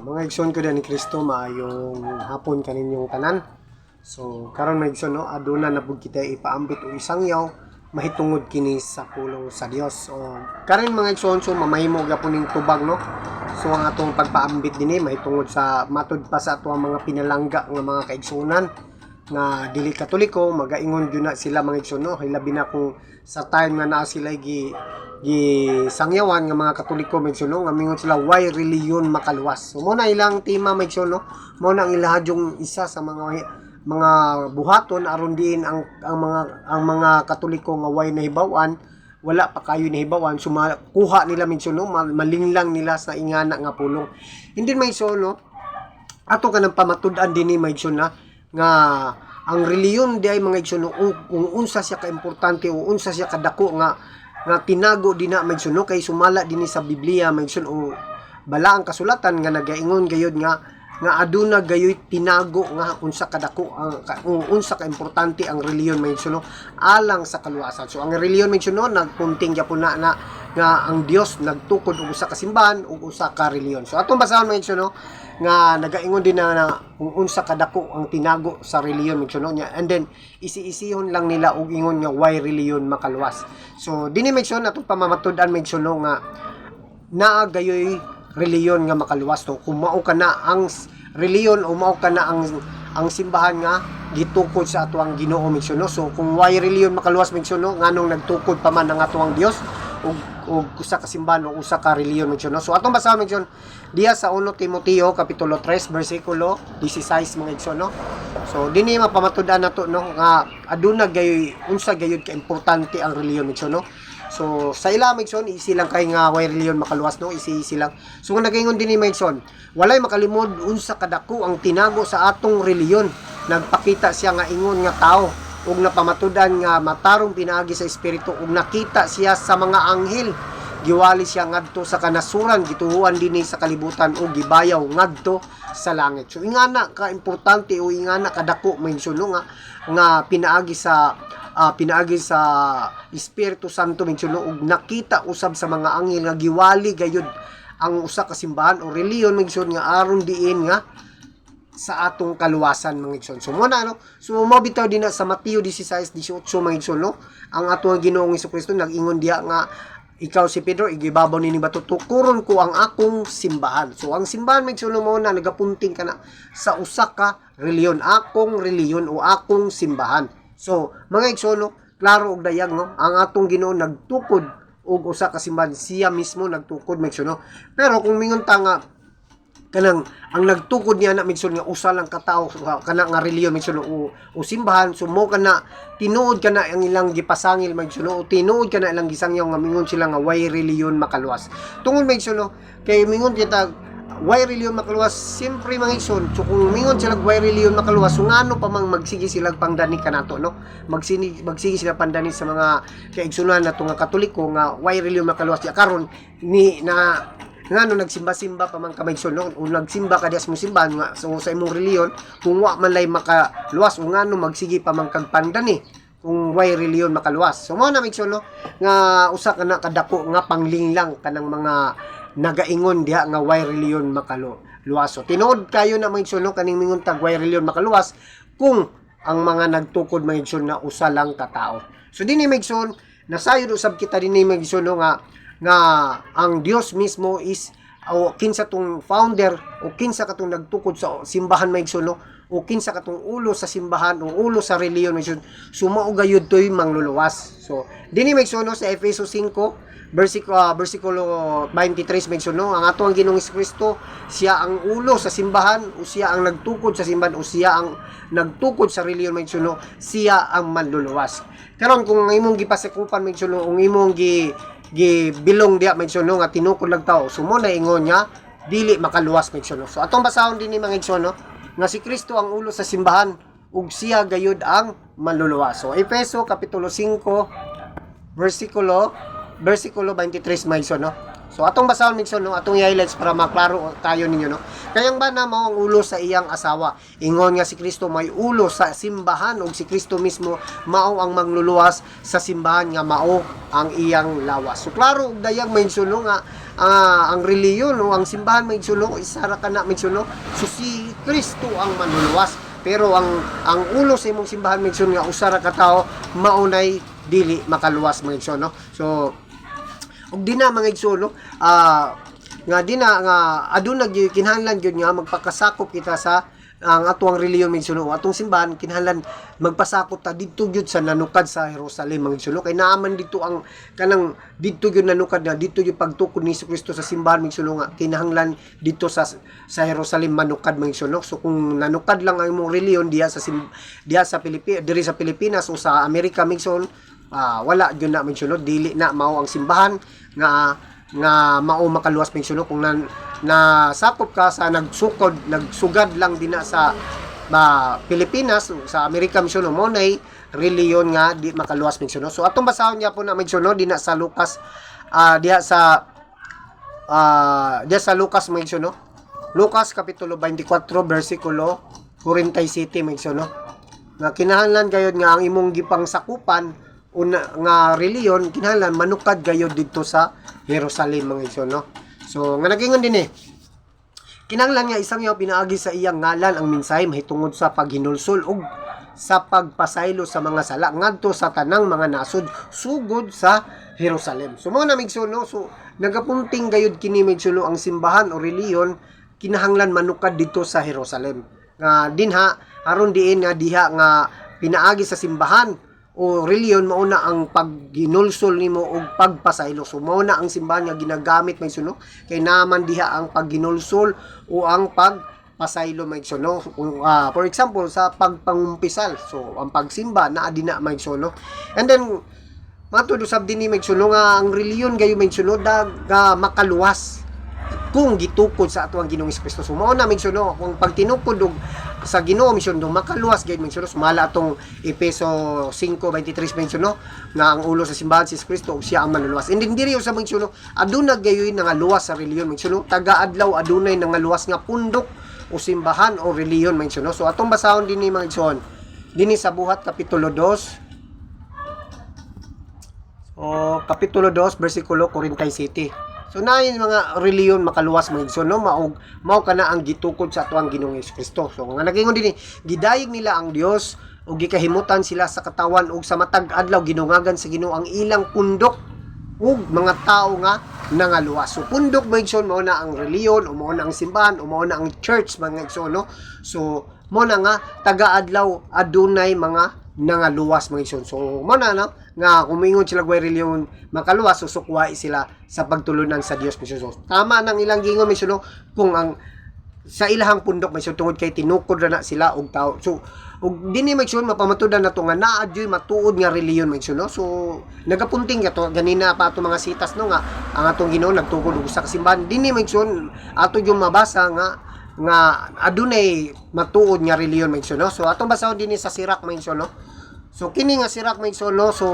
Mga igsoon ko din ni Kristo, maayong hapon kaninyong tanan. So, karon mga igsoon, no, aduna na pud kita ipaambit o isangyaw mahitungod kini sa pulong sa Dios. So, karon mga igsoon, so mamahimo gyapon ning tubag, no. So, ang atong pagpaambit dinhi mahitungod sa matud pa sa ato ang mga pinalangga nga mga kaigsunan nga dili katoliko, magaingon gyud na sila mga igsoon, no. Hilabi na kung sa time nga naa sila sangyawan nga mga katoliko mensuno nga mingon sila why reliyon makaluwas. So mo na ilang tema mensuno, mo na ang ilahadyong isa sa mga buhaton aron diin ang mga katoliko nga why nahibawan, wala pa kayo nahibawan, kuha nila mensuno, malinglang nila sa ingana nga pulong. Hindi mensuno ato kanang pamatud-an dinhi mensuno nga ang reliyon di ay mga igsuno kung unsa siya ka importante o unsa siya kadako nga tinago din na mensuno kay sumala dinhi sa Biblia mensun o bala ang kasulatan nga nagaingon gayud nga aduna gayoy tinago nga unsa kadako unsa ka importante ang reliyon mensuno alang sa kaluwasan. So ang reliyon mensuno nagpunting gyapon na nga ang Dios nagtukod og usa ka simbahan ug usa ka reliyon. So atong basahon mensuno nga nagaingon din na kung unsa kadako ang tinago sa reliyon mensuno niya, and then isi-isihon lang nila og ingon nga why reliyon makaluwas. So dinhi mensuno atong pamamatud-an mensuno nga naa gayoy reliyon nga makaluwas. To kung mao kana ang reliyon o mao kana ang simbahan nga gitukod sa atuang Ginoo mensuno. So kung why reliyon makaluwas mensuno nganong nagtukod pa man ang atuang Dios og usa ka simbahan o usa ka reliyon mensuno. So atong basahon mensuno diya sa 1 Timoteo kapitulo 3 bersikulo 16 mga igsoon, no. So dinhi mapamatud-an nato, no, nga aduna gayoy unsa gayud ka importante ang reliyon mensuno. So sa ila magson isilang kay nga why reliyon makaluwas, no, isi lang. So nga nagaingon dinhi magson, walay makalimod unsa kadako ang tinago sa atong reliyon. Nagpakita siya nga ingon nga tao ug napamatudan nga matarong pinaagi sa espiritu ug nakita siya sa mga anghel. Giwali siya ngadto sa kanasuran, gituhuan dinhi sa kalibutan ug gibayaw ngadto sa langit. So ingana ka importante o ingana kadako mensuno nga pinaagi sa Espiritu Santo mensuno ug nakita usab sa mga anghel nga giwali gayud ang usa ka simbahan o reliyon mensuno nga aron diin nga sa atong kaluwasan mga igsoon. So mo na, no, so mo bitaw din na sa Mateo 16:18 mga igsoon, no, ang atong Ginoong Hesukristo nag-ingon diha nga ikaw si Pedro igibabaw nini bato tukuron ko ang akong simbahan. So ang simbahan mga igsoon mo na nagapunting kana sa usa ka reliyon, akong reliyon o akong simbahan. So mga igsoon, no, klaro og dayag, no, ang atong Ginoo nagtukod og usa ka simbahan, siya mismo nagtukod mga igsoon, no. Pero kung mingon ta nga kanang ang nagtukod niya na migsun nga usa lang katao kana nga reliyon migsun o simbahan, so mo kana tinuod kana ang ilang gipasangil migsun o tinuod kana ilang gisangyaw nga mingon sila nga why reliyon makaluwas. Tungod migsun, no, kay mingon kita why reliyon makaluwas simpre mga igsoon. So kung mingon sila why reliyon makaluwas, so ngano pa mang magsige sila pangdani kanato, no, magsige sila pandani sa mga kaigsunan nato nga katoliko nga why reliyon makaluwas ya karon ni na ngano nagsimba-simba pa man kamay igsoon, no, o nagsimba ka dias mo simbahan nga so, sa imong reliyon kung wa man lay makaluwas o ngano magsige pa man kag pandani kung why reliyon makaluwas. So mo na igsoon, no, nga usa kana kadako nga panglinglang kanang mga nagaingon diha nga why reliyon makaluwas. So tinuod kayo na mga igsoon, no, kaning mingon tag why reliyon makaluwas kung ang mga nagtukod mga igsoon na usa lang ka tao. So dinhi mga igsoon nasayod usab kita dinhi mga igsoon, no, nga ang Dios mismo is o kinsa tong founder o kinsa katong nagtukod sa simbahan maigsoon, no, o kinsa katong ulo sa simbahan o ulo sa reliyon maigsoon, sumao gayud toy mangluluwas. So dinhi maigsoon, no, sa Efeso 5 bersikulo 23 maigsoon, no, ang ato ang Ginoong Hesukristo siya ang ulo sa simbahan o siya ang nagtukod sa simbahan o siya ang nagtukod sa reliyon maigsoon, no, siya ang manluluwas. Karon kung imong gipasekupan maigsoon, no, imong gibilong diha maigsoon, no, nga tinukod lang tao, sumo na ingon niya dili makaluwas maigsoon, no. So atong basahon dinhi mga igsoon, no, nga si Kristo ang ulo sa simbahan ug siya gayud ang manluluwas. So Efeso kapitulo 5 bersikulo 23 mga igsoon, no. So atong basahon maigsoon, no, atong i-highlights para maklaro tayo ninyo, no. Kayang ba na mao ang ulo sa iyang asawa? Ingon nga si Kristo may ulo sa simbahan ug si Kristo mismo mao ang mangluluwas sa simbahan nga mao ang iyang lawas. So klaro ug dayang mainsuno nga ang reliyon o ang simbahan mainsuno isara kana mainsuno so si Kristo ang manluluwas. Pero ang ulo sa imong simbahan mainsuno nga usara ka tawo maunay dili makaluwas mainsuno. So ug di na mga igsoon nga di na nga aduna gyud kinahanglan gyud nga magpakasakop kita sa ang atuang reliyon mensuno atong simbahan kinahanglan magpasakop ta didto gyud sa nanukad sa Jerusalem mga igsoon kay naaman dito ang kanang didto gyud nanukad na didto gyud pagtukod ni Kristo sa simbahan mga igsoon nga kinahanglan dito sa Jerusalem manukad mga igsoon. So kung nanukad lang ang imong reliyon diha sa Pilipinas o sa Amerika mga igsoon wala gyud na mensuno dili na mao ang simbahan nga mao makaluwas mensuno kung nasakop ka sa nagsugad lang din na sa Pilipinas sa Amerika mensuno mo nay reliyon nga di makaluwas mensuno. So atong basahon niya po na mensuno di na sa Lucas diha sa Lucas mensuno Lucas kapitulo 24 bersikulo 47 mensuno nga kinahanglan gayud nga ang imong gipang sakupan una nga reliyon kinahanglan manukad gayud didto sa Jerusalem mga igsoon no. So nga nagingon din kinahanglan nga isang yaw pinaagi sa iyang ngalan ang mensahe mahitungod sa paghinulsol ug sa pagpasaylo sa mga sala ngadto sa tanang mga nasod sugod sa Jerusalem. So mo na migsoon no. So nagapunting gayud kini migsoon ang simbahan o reliyon kinahanglan manukad didto sa Jerusalem. Nga dinha aron diin nga diha nga pinaagi sa simbahan o reliyon mauna ang pagginulsol nimo og pagpasaylo. So mauna ang simbahan nga ginagamit may suno kay naman diha ang pagginulsol o ang pagpasaylo may suno. For example sa pagpangumpisal. So ang pagsimba naa din na may suno. And then matudo sab dinhi may suno nga ang reliyon gayo may suno daga makaluwas kung gitukod sa atuang Ginoong Kristo. So mao na may suno kung pagtinukod og sa Ginoo misyon makaluwas gayud mensuno sumala atong Efeso 5:23 mensuno nga ang ulo sa simbahan si Kristo ug siya ang manluluwas. And diri sa mensuno aduna gayoy nga luwas sa reliyon mensuno taga-adlaw adunay nga luwas nga pundok o simbahan o reliyon mensuno. So atong basahon dinhi mga igsoon dinhi sa Buhat kapitulo 2 kapitulo 2 bersikulo 47. So naay mga reliyon makaluwas mga igsoon no mao kana ang gitukod sa atuang Ginoong Kristo. So nga nagingon dinhi gidayeg nila ang Dios ug gikahimutan sila sa katawan ug sa matag adlaw ginungagan sa Ginoo ang ilang pundok ug mga tao nga nangaluwas. So pundok mga igsoon mao na ang reliyon o mao na ang simbahan o mao na ang church mga igsoon no. So mao na nga taga-adlaw adunay mga nangaluwas mga igsoon. So mao na no nga kumingon sila way reliyon makaluwas susukwai sila sa pagtulunan sa Dios mismo. Tama nang ilang gingon mismo kung ang sa ilahang pundok mismo tungod kay tinukod ra na sila og tao. So ug dinhi mismo mapamatudan nato nga naa adyoy matuod nga reliyon mismo. So nagapunting ato ganina pa ato mga sitas no nga ang atong Ginoo nagtukod og usa ka simbahan. Dinhi mismo ato yung mabasa nga adunay matuod nga reliyon mismo. So atong basahon dinhi sa Sirach mismo no. So kini nga Sirach mga igsoon no. So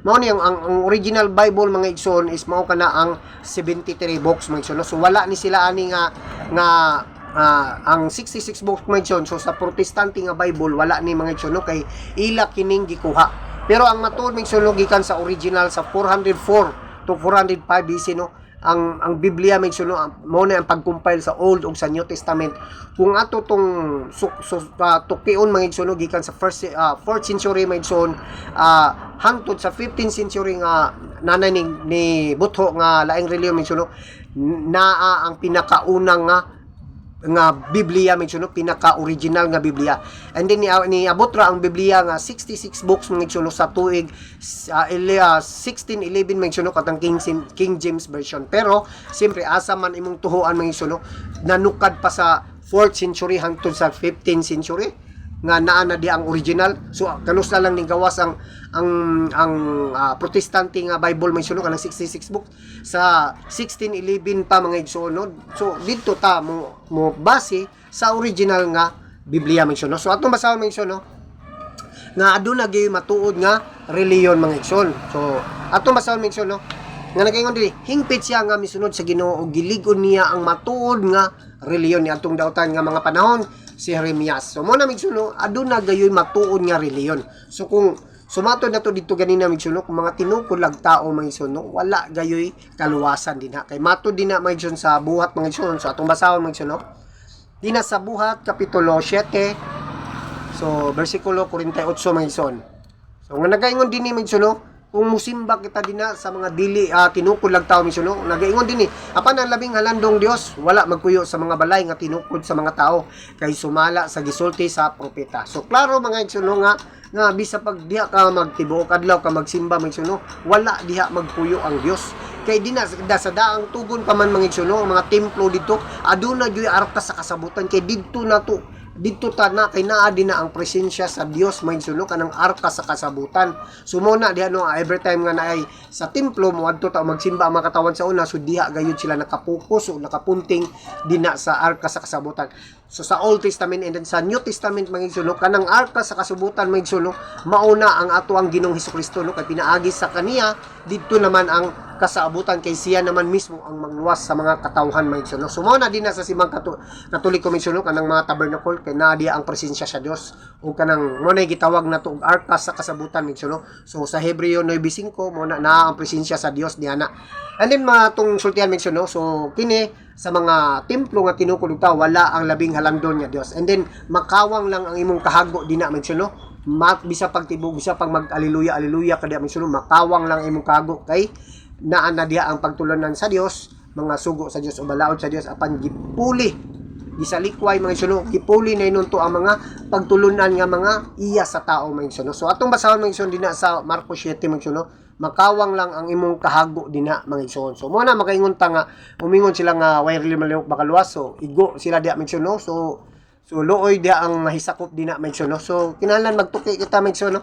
mao ni ang original Bible mga igsoon is mao kana ang 73 books mga igsoon no. So wala ni sila ani nga ang 66 books mga igsoon. So sa Protestante nga Bible wala ni mga igsoon no kay ila kining gikuha. Pero ang matuod mga igsoon no gikan sa original sa 404 to 405 BC no. Ang Biblia may suno mo na ang pag-compile sa Old ug sa New Testament. Kung ato tong tukion mga igsoon gikan sa 4th century mga igsoon hangtod sa 15th century nga nanay ni Butho nga laing reliyon mga igsoon naa ang pinakaunang nga Biblia mga igsoon pinaka-original nga Biblia. And then ni abotra ang Biblia nga 66 books mga igsoon sa tuig 1611 mga igsoon katang King James version. Pero siyempre asa man imong tuhuan mga igsoon nanukad pa sa 4th century hangtod sa 15th century nga naa na di ang original. So kanus na lang ning gawas ang Protestante nga Bible may suno kanang 66 book sa 1611 pa mga igsoon. So dito ta mo base sa original nga Biblia may suno. So atong basahon mga igsoon nga aduna gyud matuod nga reliyon mga igsoon. So atong basahon mga igsoon nga nagaingon dili hingpit siya nga misunod sa Ginoo ug gilig-on niya ang matuod nga reliyon ni atong dautan nga mga panahon si Jeremias. So mo na migsuno aduna gayoy matuod nga reliyon. So kung sumato na to dito ganina migsuno kung mga tinukod lag tao migsuno wala gayoy kaluwasan din ha. Kay mato din na migsun sa buhat migsuno so atong basahon migsuno. Dina sa buhat kapitulo 7 so versikulo 48 migsun. So nga nagaingon din ni migsuno kung musimba kita dina sa mga dili tinukod lang tao misuno nagaingon dinhi apan ang labing halandong Dios wala magpuyo sa mga balay nga tinukod sa mga tao kay sumala sa gisulti sa propeta. So klaro mga igsuno nga bisa pag diha ka magtibuok adlaw ka magsimba migsuno wala diha magpuyo ang Dios kay dina sa daang tugon pa man mga igsuno ang mga templo dito aduna gyud arka sa kasabutan kay didto na to dito ta na kay naa din na ang presensya sa Dios maigsuno kanang arka sa kasabutan. Sumuna diha no every time nga naay sa templo mo adto ta magsimba ang mga katawan sa una so diha gayud sila nakapokus o nakapunting dina sa arka sa kasabutan. So sa Old Testament and then sa New Testament maigsuno kanang arka sa kasabutan maigsuno mauna ang ato ang Ginoong Hesukristo no kay pinaagi sa kaniya didto naman ang kasaabutan kay siya naman mismo ang mangluwas sa mga katawhan maigsuno. So mao na din na sa simang Katoliko maigsuno kanang mga tabernacle kay naa diha ang presensya sa Dios o kanang mo na gitawag na to og arka sa kasabutan maigsuno. So sa Hebreo 9:5 mo na ang presensya sa Dios diha na. And then matong sultihan maigsuno so kini sa mga templo nga tinukod ta wala ang labing halandon nga Dios. And then makawang lang ang imong kahago dina maigsuno. Bisa pagtibog bisa pag mag-aleluya aleluya kada maigsuno makawang lang imong kahago kay naa na diha ang pagtulunan sa Dios, mga sugo sa Dios o balaod sa Dios apan gipuli gisalikway mga igsuno gipuli na inunto ang mga pagtulunan nga mga iya sa tao mga igsuno. So atong basahon mga igsuno dinha sa Marcos 7 mga igsuno makawang lang ang imong kahago dinha mga igsuno. So mo na makaingon ta nga umingon sila nga way really malihok bakaluwas so igo sila diha mga igsuno so looy diha ang mahisakop dinha mga igsuno. So kinahanglan magtuki kita mga igsuno.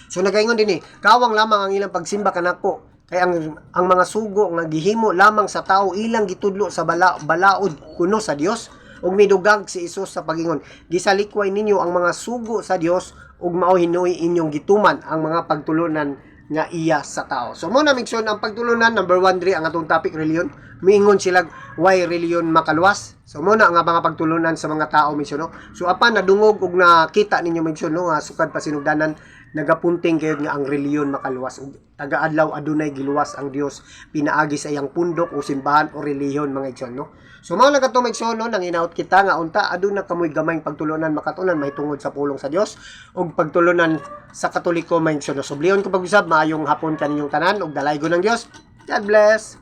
So nagaingon din kawang lamang ang ilang pagsimba kanako kay ang mga sugo nga gihimo lamang sa tao ilang gitudlo sa balaod kuno sa Dios ug midugag si Hesus sa pagingon gisalikway ninyo ang mga sugo sa Dios ug mao hinuy inyong gituman ang mga pagtulunan nga iya sa tao. So mo na migson ang pagtulunan number 1 diri ang atong topic reliyon miingon sila why reliyon makaluwas. So mo na nga mga pagtulunan sa mga tao migson no. So apan nadungog ug nakita ninyo migson no nga sukad pa sinugdanan nagapunting kayo nga ang reliyon makaluwas ug taga-adlaw adunay giluwas ang Dios pinaagi sa iyang pundok o simbahan o reliyon mga igsoon no. So mao lang kato mga igsoon no nanginaut kita nga unta aduna kamoy gamayng pagtulunan makatunan mahitungod sa pulong sa Dios ug pagtulunan sa Katoliko mga igsoon no. So bliyon ko pag-usab maayong hapon kaninyong tanan ug dalaygon ng Dios. God bless.